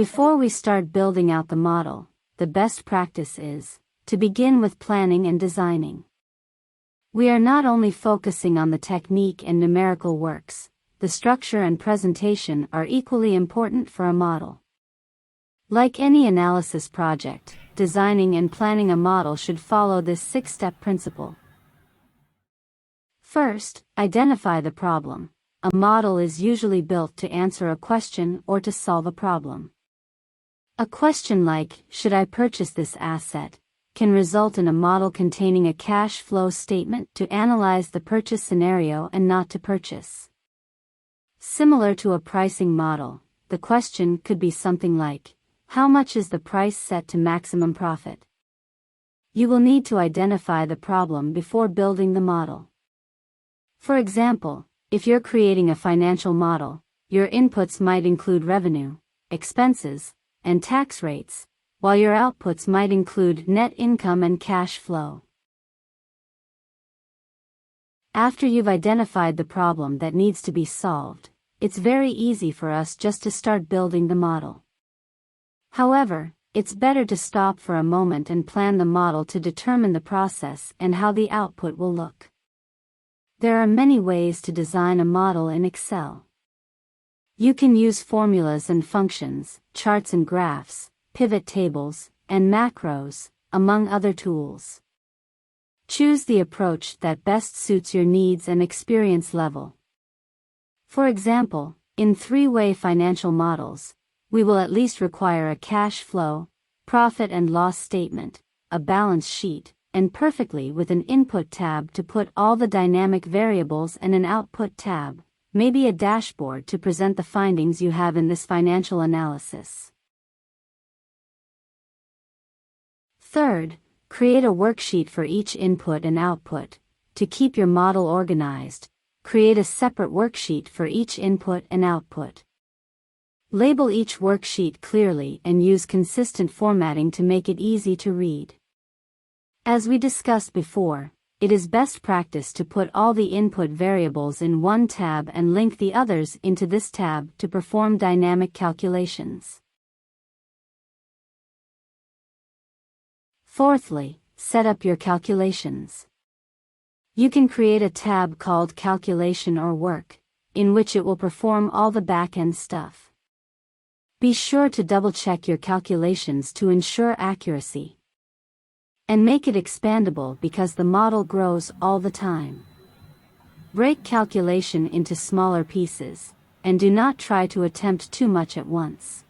Before we start building out the model, the best practice is to begin with planning and designing. We are not only focusing on the technique and numerical works, the structure and presentation are equally important for a model. Like any analysis project, designing and planning a model should follow this 6-step principle. First, identify the problem. A model is usually built to answer a question or to solve a problem. A question like, "Should I purchase this asset?" can result in a model containing a cash flow statement to analyze the purchase scenario and not to purchase. Similar to a pricing model, the question could be something like, "How much is the price set to maximum profit?" You will need to identify the problem before building the model. For example, if you're creating a financial model, your inputs might include revenue, expenses, and tax rates, while your outputs might include net income and cash flow. After you've identified the problem that needs to be solved, it's very easy for us just to start building the model. However, it's better to stop for a moment and plan the model to determine the process and how the output will look. There are many ways to design a model in Excel. You can use formulas and functions, charts and graphs, pivot tables, and macros, among other tools. Choose the approach that best suits your needs and experience level. For example, in 3-way financial models, we will at least require a cash flow, profit and loss statement, a balance sheet, and perfectly with an input tab to put all the dynamic variables and an output tab, maybe a dashboard to present the findings you have in this financial analysis. Third, create a worksheet for each input and output. To keep your model organized, create a separate worksheet for each input and output. Label each worksheet clearly and use consistent formatting to make it easy to read. As we discussed before, it is best practice to put all the input variables in one tab and link the others into this tab to perform dynamic calculations. Fourthly, set up your calculations. You can create a tab called Calculation or Work, in which it will perform all the back-end stuff. Be sure to double-check your calculations to ensure accuracy. And make it expandable because the model grows all the time. Break calculation into smaller pieces, and do not try to attempt too much at once.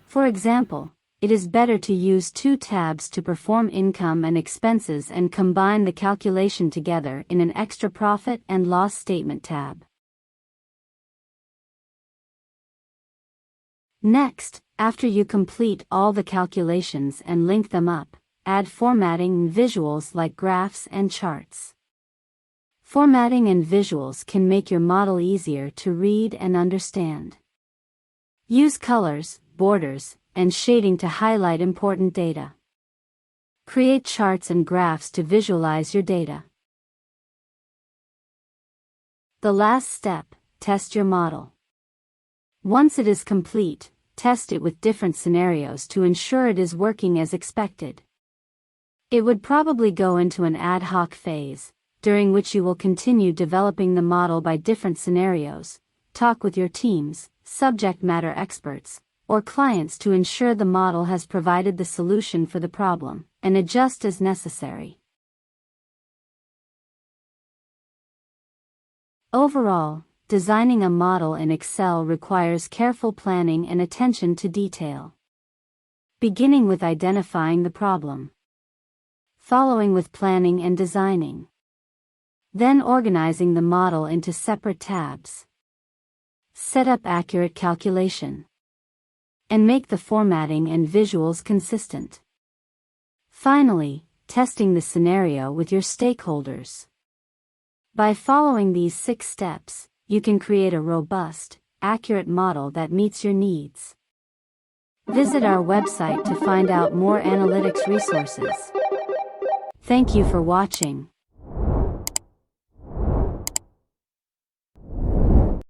For example, it is better to use 2 tabs to perform income and expenses and combine the calculation together in an extra profit and loss statement tab. Next, after you complete all the calculations and link them up, add formatting and visuals like graphs and charts. Formatting and visuals can make your model easier to read and understand. Use colors, borders, and shading to highlight important data. Create charts and graphs to visualize your data. The last step, test your model. Once it is complete, test it with different scenarios to ensure it is working as expected. It would probably go into an ad hoc phase, during which you will continue developing the model by different scenarios, talk with your teams, subject matter experts, or clients to ensure the model has provided the solution for the problem, and adjust as necessary. Overall, designing a model in Excel requires careful planning and attention to detail. Beginning with identifying the problem. Following with planning and designing. Then organizing the model into separate tabs. Set up accurate calculation. And make the formatting and visuals consistent. Finally, testing the scenario with your stakeholders. By following these 6 steps, you can create a robust, accurate model that meets your needs. Visit our website to find out more analytics resources. Thank you for watching.